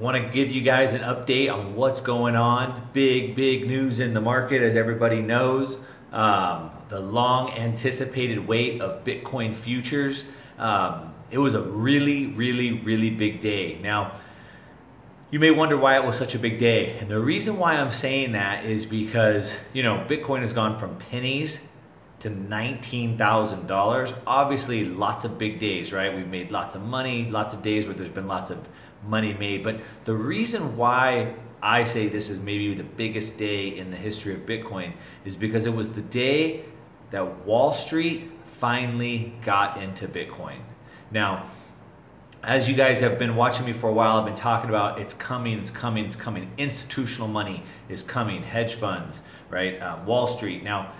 I want to give you guys an update on what's going on. Big news in the market, as everybody knows. The long anticipated wait of Bitcoin futures. It was a really big day. Now, you may wonder why it was such a big day. And the reason why I'm saying that is because, Bitcoin has gone from pennies to $19,000. Obviously, lots of big days, right? We've made lots of money, lots of days where there's been lots of money made. But the reason why I say this is maybe the biggest day in the history of Bitcoin is because it was the day that Wall Street finally got into Bitcoin. Now, as you guys have been watching me for a while, I've been talking about it's coming. Institutional money is coming, hedge funds, right? Wall Street. Now,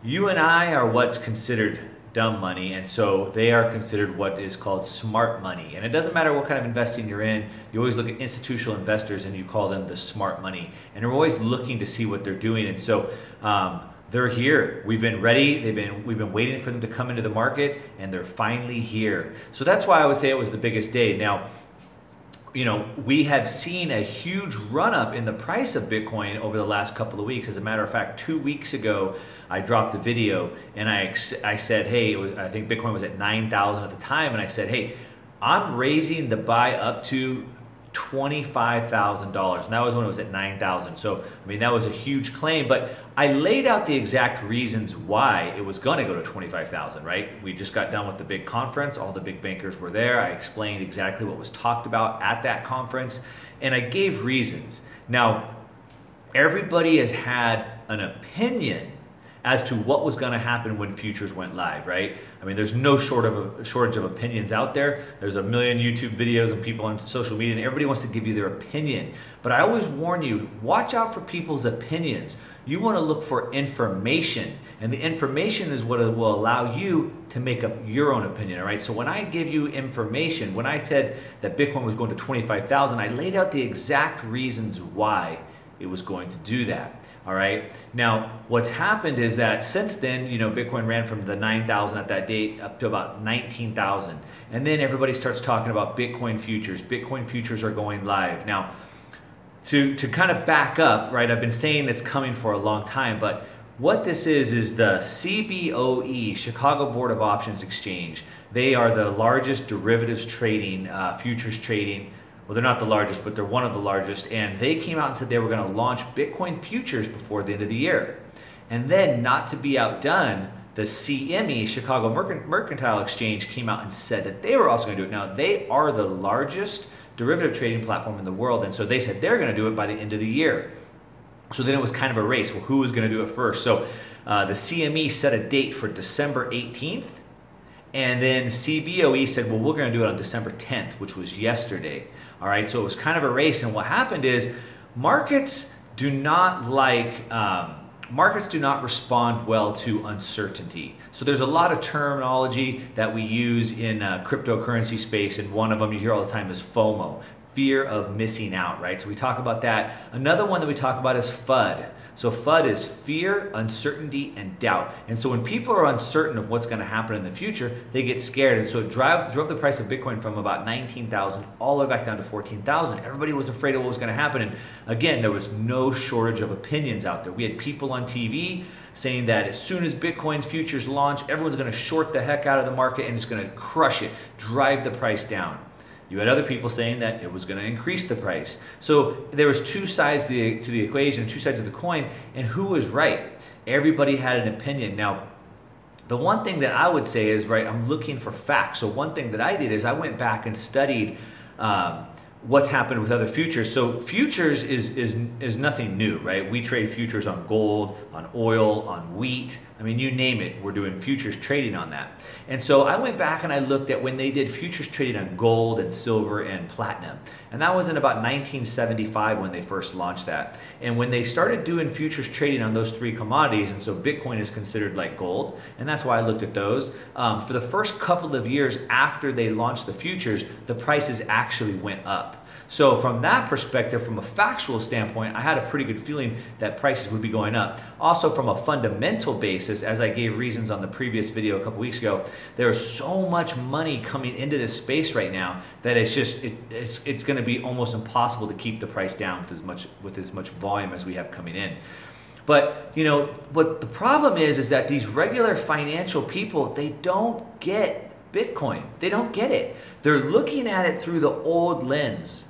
you and I are what's considered dumb money, and so they are considered what is called smart money. And it doesn't matter what kind of investing you're in, you always look at institutional investors and you call them the smart money. And we're always looking to see what they're doing. And so they're here. We've been ready. We've been waiting for them to come into the market, and they're finally here. So that's why I would say it was the biggest day. Now, we have seen a huge run up in the price of Bitcoin over the last couple of weeks. As a matter of fact, 2 weeks ago, I dropped a video and I said, hey, I think Bitcoin was at 9,000 at the time. And I said, hey, I'm raising the buy up to $25,000. And that was when it was at 9,000. So, that was a huge claim, but I laid out the exact reasons why it was going to go to 25,000, right? We just got done with the big conference. All the big bankers were there. I explained exactly what was talked about at that conference, and I gave reasons. Now, everybody has had an opinion as to what was going to happen when futures went live, right? There's no shortage of opinions out there. There's a million YouTube videos and people on social media, and everybody wants to give you their opinion. But I always warn you, watch out for people's opinions. You want to look for information, and the information is what will allow you to make up your own opinion, all right? So when I give you information, when I said that Bitcoin was going to 25,000, I laid out the exact reasons why it was going to do that. All right. Now, what's happened is that since then, Bitcoin ran from the 9,000 at that date up to about 19,000. And then everybody starts talking about Bitcoin futures. Bitcoin futures are going live. Now, to kind of back up, right, I've been saying it's coming for a long time, but what this is the CBOE, Chicago Board of Options Exchange. They are the largest derivatives trading, futures trading. Well, they're not the largest, but they're one of the largest. And they came out and said they were going to launch Bitcoin futures before the end of the year. And then, not to be outdone, the CME, Chicago Mercantile Exchange, came out and said that they were also going to do it. Now, they are the largest derivative trading platform in the world. And so they said they're going to do it by the end of the year. So then it was kind of a race. Well, who was going to do it first? So the CME set a date for December 18th. And then CBOE said, well, we're going to do it on December 10th, which was yesterday. All right, so it was kind of a race. And what happened is markets do not respond well to uncertainty. So there's a lot of terminology that we use in cryptocurrency space. And one of them you hear all the time is FOMO, fear of missing out, right? So we talk about that. Another one that we talk about is FUD. So FUD is fear, uncertainty, and doubt. And so when people are uncertain of what's going to happen in the future, they get scared. And so it drove the price of Bitcoin from about 19,000 all the way back down to 14,000. Everybody was afraid of what was going to happen. And again, there was no shortage of opinions out there. We had people on TV saying that as soon as Bitcoin's futures launch, everyone's going to short the heck out of the market and it's going to crush it, drive the price down. You had other people saying that it was going to increase the price. So there was two sides to the equation, two sides of the coin, and who was right? Everybody had an opinion. Now, the one thing that I would say is, right, I'm looking for facts. So one thing that I did is I went back and studied what's happened with other futures. So futures is nothing new, right? We trade futures on gold, on oil, on wheat. You name it, we're doing futures trading on that. And so I went back and I looked at when they did futures trading on gold and silver and platinum. And that was in about 1975 when they first launched that. And when they started doing futures trading on those three commodities, and so Bitcoin is considered like gold, and that's why I looked at those. For the first couple of years after they launched the futures, the prices actually went up. up. So from that perspective, from a factual standpoint, I had a pretty good feeling that prices would be going up. Also from a fundamental basis, as I gave reasons on the previous video a couple weeks ago, there's so much money coming into this space right now that it's going to be almost impossible to keep the price down with as much volume as we have coming in. But you know what the problem is that these regular financial people, they don't get Bitcoin. They don't get it. They're looking at it through the old lens.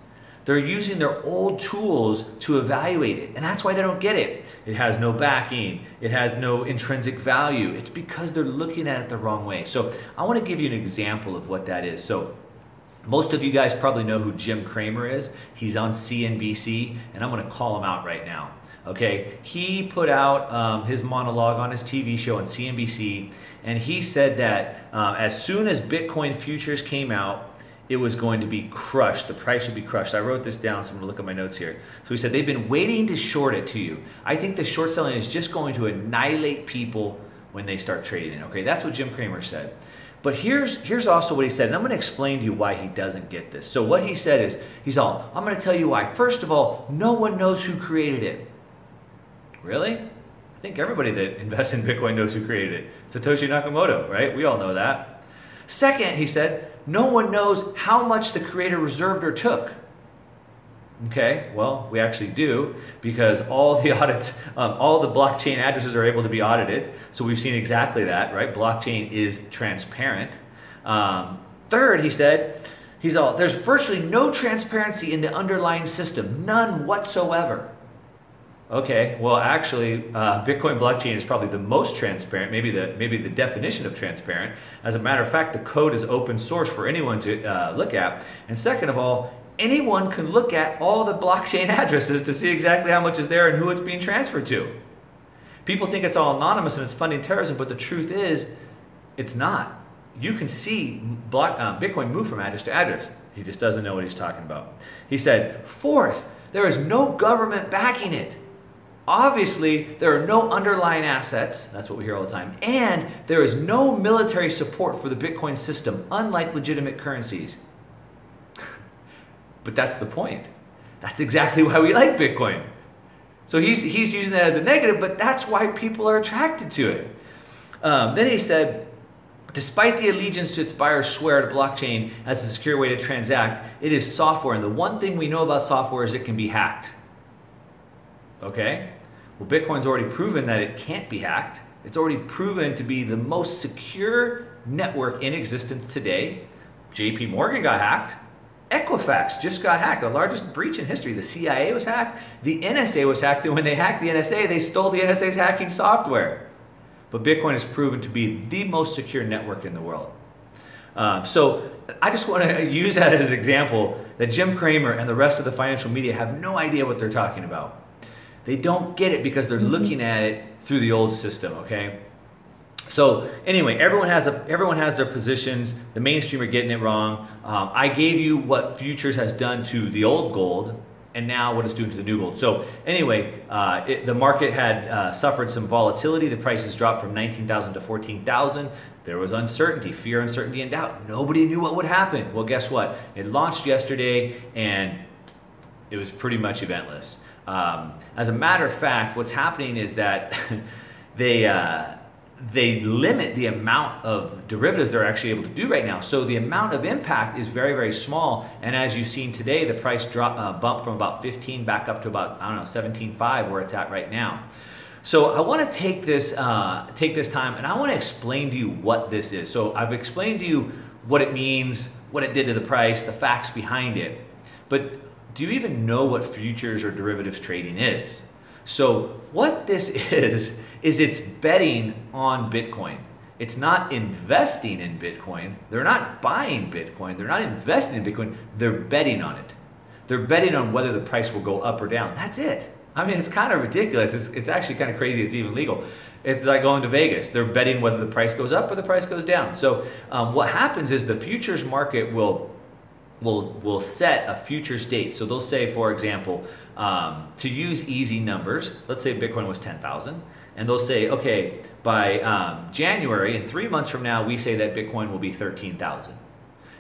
They're using their old tools to evaluate it, and that's why they don't get it. It has no backing. It has no intrinsic value. It's because they're looking at it the wrong way. So I want to give you an example of what that is. So most of you guys probably know who Jim Cramer is. He's on CNBC, and I'm going to call him out right now. Okay, he put out his monologue on his TV show on CNBC, and he said that as soon as Bitcoin futures came out, it was going to be crushed. The price would be crushed. I wrote this down, so I'm going to look at my notes here. So he said, they've been waiting to short it to you. I think the short selling is just going to annihilate people when they start trading it. Okay, that's what Jim Cramer said. But here's also what he said, and I'm going to explain to you why he doesn't get this. So what he said is, I'm going to tell you why. First of all, no one knows who created it. Really? I think everybody that invests in Bitcoin knows who created it. Satoshi Nakamoto, right? We all know that. Second, he said, no one knows how much the creator reserved or took. Okay, well, we actually do, because all the audits, all the blockchain addresses are able to be audited. So we've seen exactly that, right? Blockchain is transparent. Third, he said, there's virtually no transparency in the underlying system, none whatsoever. Okay, well, actually, Bitcoin blockchain is probably the most transparent, maybe the definition of transparent. As a matter of fact, the code is open source for anyone to look at. And second of all, anyone can look at all the blockchain addresses to see exactly how much is there and who it's being transferred to. People think it's all anonymous and it's funding terrorism, but the truth is, it's not. You can see Bitcoin move from address to address. He just doesn't know what he's talking about. He said, fourth, there is no government backing it. Obviously, there are no underlying assets, that's what we hear all the time, and there is no military support for the Bitcoin system, unlike legitimate currencies. But that's the point. That's exactly why we like Bitcoin. So he's using that as a negative, but that's why people are attracted to it. Then he said, despite the allegiance to its buyers swear to blockchain as a secure way to transact, it is software, and the one thing we know about software is it can be hacked. Okay? Well, Bitcoin's already proven that it can't be hacked. It's already proven to be the most secure network in existence today. JP Morgan got hacked. Equifax just got hacked, the largest breach in history. The CIA was hacked. The NSA was hacked, and when they hacked the NSA, they stole the NSA's hacking software. But Bitcoin is proven to be the most secure network in the world. So I just want to use that as an example that Jim Cramer and the rest of the financial media have no idea what they're talking about. They don't get it because they're looking at it through the old system, okay? So anyway, everyone has their positions. The mainstream are getting it wrong. I gave you what futures has done to the old gold and now what it's doing to the new gold. So anyway, the market had suffered some volatility. The prices dropped from 19,000 to 14,000. There was uncertainty, fear, uncertainty, and doubt. Nobody knew what would happen. Well, guess what? It launched yesterday and it was pretty much eventless. As a matter of fact, what's happening is that they limit the amount of derivatives they're actually able to do right now. So the amount of impact is very, very small. And as you've seen today, the price bumped from about 15 back up to about, 17.5 where it's at right now. So I want to take this time and I want to explain to you what this is. So I've explained to you what it means, what it did to the price, the facts behind it. But do you even know what futures or derivatives trading is? So what this is it's betting on Bitcoin. It's not investing in Bitcoin. They're not buying Bitcoin. They're not investing in Bitcoin. They're betting on it. They're betting on whether the price will go up or down. That's it. I mean, it's kind of ridiculous. It's actually kind of crazy it's even legal. It's like going to Vegas. They're betting whether the price goes up or the price goes down. So what happens is the futures market will set a futures date. So they'll say, for example, to use easy numbers, let's say Bitcoin was 10,000, and they'll say, okay, by January, in 3 months from now, we say that Bitcoin will be 13,000.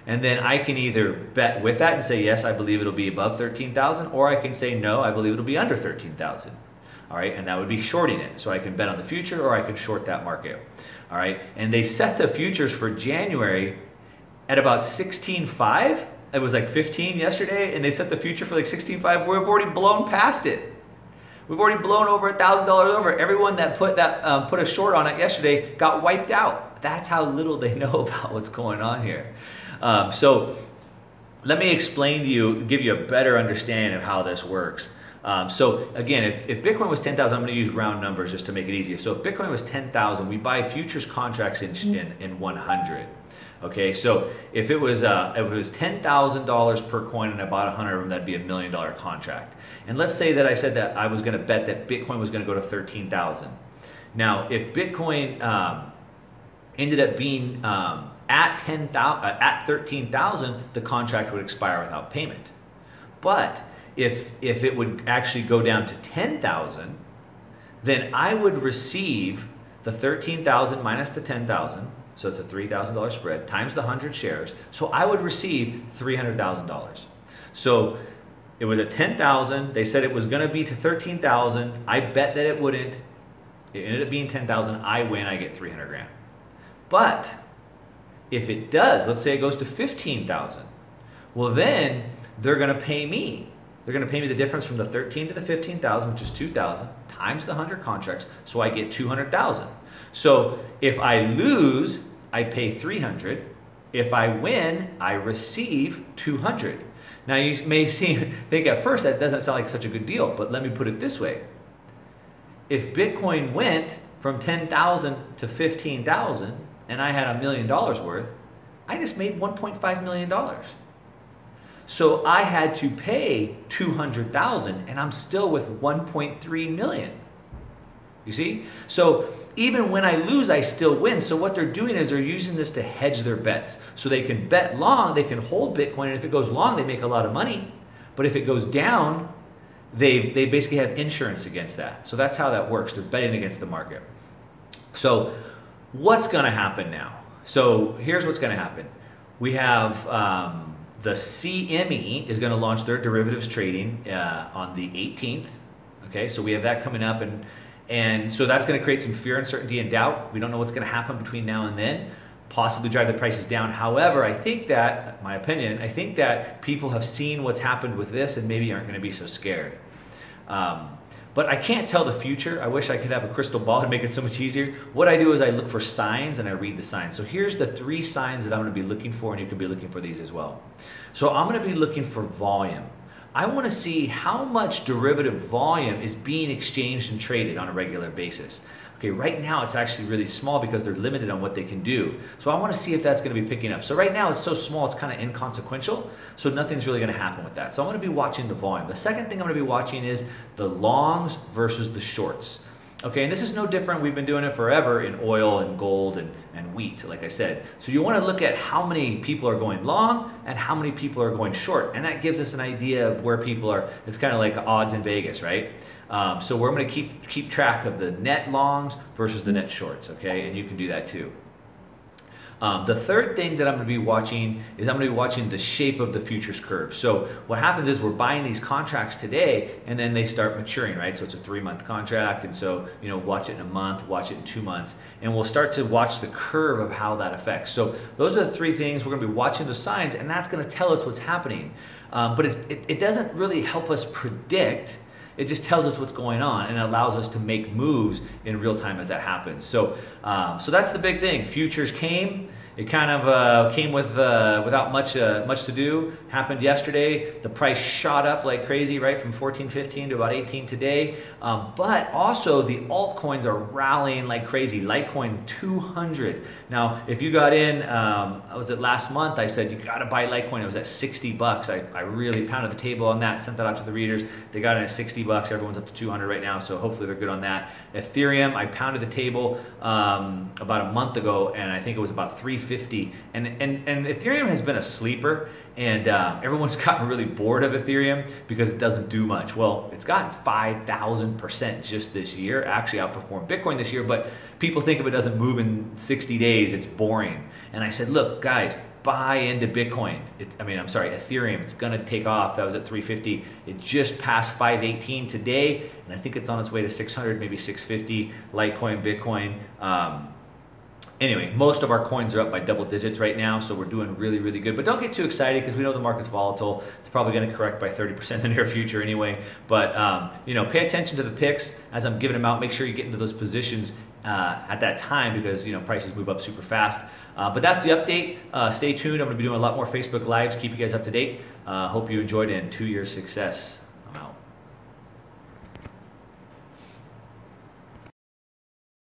And then I can either bet with that and say, yes, I believe it'll be above 13,000, or I can say, no, I believe it'll be under 13,000. All right, and that would be shorting it. So I can bet on the future or I can short that market. All right, and they set the futures for January at about 16.5. It was like 15 yesterday, and they set the future for like 16.5. We've already blown past it. We've already blown over $1,000 over. Everyone that put a short on it yesterday got wiped out. That's how little they know about what's going on here. So let me explain to you, give you a better understanding of how this works. So again, if Bitcoin was 10,000, I'm going to use round numbers just to make it easier. So if Bitcoin was 10,000, we buy futures contracts in 100. Okay, so if it was $10,000 per coin and I bought 100 of them, that'd be $1 million contract. And let's say that I said that I was going to bet that Bitcoin was going to go to 13,000. Now, if Bitcoin ended up being at 13,000, the contract would expire without payment. But if it would actually go down to 10,000, then I would receive the 13,000 minus the 10,000. So it's a $3,000 spread times the 100 shares. So I would receive $300,000. So it was at 10,000. They said it was going to be to 13,000. I bet that it wouldn't. It ended up being 10,000. I win. I get 300 grand. But if it does, let's say it goes to 15,000. Well, then they're going to pay me. They're going to pay me the difference from the 13 to the 15,000, which is 2,000 times the 100 contracts. So I get 200,000. So if I lose, I pay 300. If I win, I receive 200. Now you may think at first that doesn't sound like such a good deal, but let me put it this way. If Bitcoin went from 10,000 to 15,000 and I had $1 million worth, I just made $1.5 million. So I had to pay 200,000 and I'm still with 1.3 million. You see? So even when I lose, I still win. So what they're doing is they're using this to hedge their bets. So they can bet long, they can hold Bitcoin, and if it goes long, they make a lot of money. But if it goes down, they basically have insurance against that. So that's how that works. They're betting against the market. So what's going to happen now? So here's what's going to happen. We have the CME is going to launch their derivatives trading on the 18th. Okay, so we have that coming up, and so that's going to create some fear, uncertainty, and doubt. We don't know what's going to happen between now and then, possibly drive the prices down. However, I think that, my opinion, I think that people have seen what's happened with this and maybe aren't going to be so scared. But I can't tell the future. I wish I could have a crystal ball and make it so much easier. What I do is I look for signs and I read the signs. So here's the 3 signs that I'm going to be looking for, and you can be looking for these as well. So I'm going to be looking for volume. I want to see how much derivative volume is being exchanged and traded on a regular basis. Okay, right now it's actually really small because they're limited on what they can do. So I want to see if that's going to be picking up. So right now it's so small, it's kind of inconsequential. So nothing's really going to happen with that. So I'm going to be watching the volume. The second thing I'm going to be watching is the longs versus the shorts. Okay, and this is no different. We've been doing it forever in oil and gold and wheat, like I said. So you want to look at how many people are going long and how many people are going short. And that gives us an idea of where people are. It's kind of like odds in Vegas, right? So we're going to keep track of the net longs versus the net shorts, okay? And you can do that too. The third thing that I'm going to be watching is I'm going to be watching the shape of the futures curve. So what happens is we're buying these contracts today and then they start maturing, right? So it's a 3-month contract, and so, you know, watch it in a month, watch it in 2 months, and we'll start to watch the curve of how that affects. So those are the 3 things. We're going to be watching those signs, and that's going to tell us what's happening. But it doesn't really help us predict. It just tells us what's going on and it allows us to make moves in real time as that happens. So, so that's the big thing. Futures came. It kind of came without much to do. Happened yesterday. The price shot up like crazy, right, from 14.15 to about 18 today. But also the altcoins are rallying like crazy. Litecoin 200. Now, if you got in, was it last month? I said you got to buy Litecoin. It was at 60 bucks. I really pounded the table on that. Sent that out to the readers. They got it at 60 bucks. Everyone's up to 200 right now. So hopefully they're good on that. Ethereum, I pounded the table about a month ago, and I think it was about 350. And Ethereum has been a sleeper, and everyone's gotten really bored of Ethereum because it doesn't do much. Well, it's gotten 5,000% just this year, actually outperformed Bitcoin this year, but people think if it doesn't move in 60 days, it's boring. And I said, look, guys, buy into Bitcoin. Ethereum. It's going to take off. That was at 350. It just passed 518 today, and I think it's on its way to 600, maybe 650. Litecoin, Bitcoin. Anyway, most of our coins are up by double digits right now, so we're doing really, really good. But don't get too excited because we know the market's volatile. It's probably going to correct by 30% in the near future anyway. But pay attention to the picks as I'm giving them out. Make sure you get into those positions at that time because prices move up super fast. But that's the update. Stay tuned. I'm going to be doing a lot more Facebook Lives. Keep you guys up to date. Hope you enjoyed it and to your success.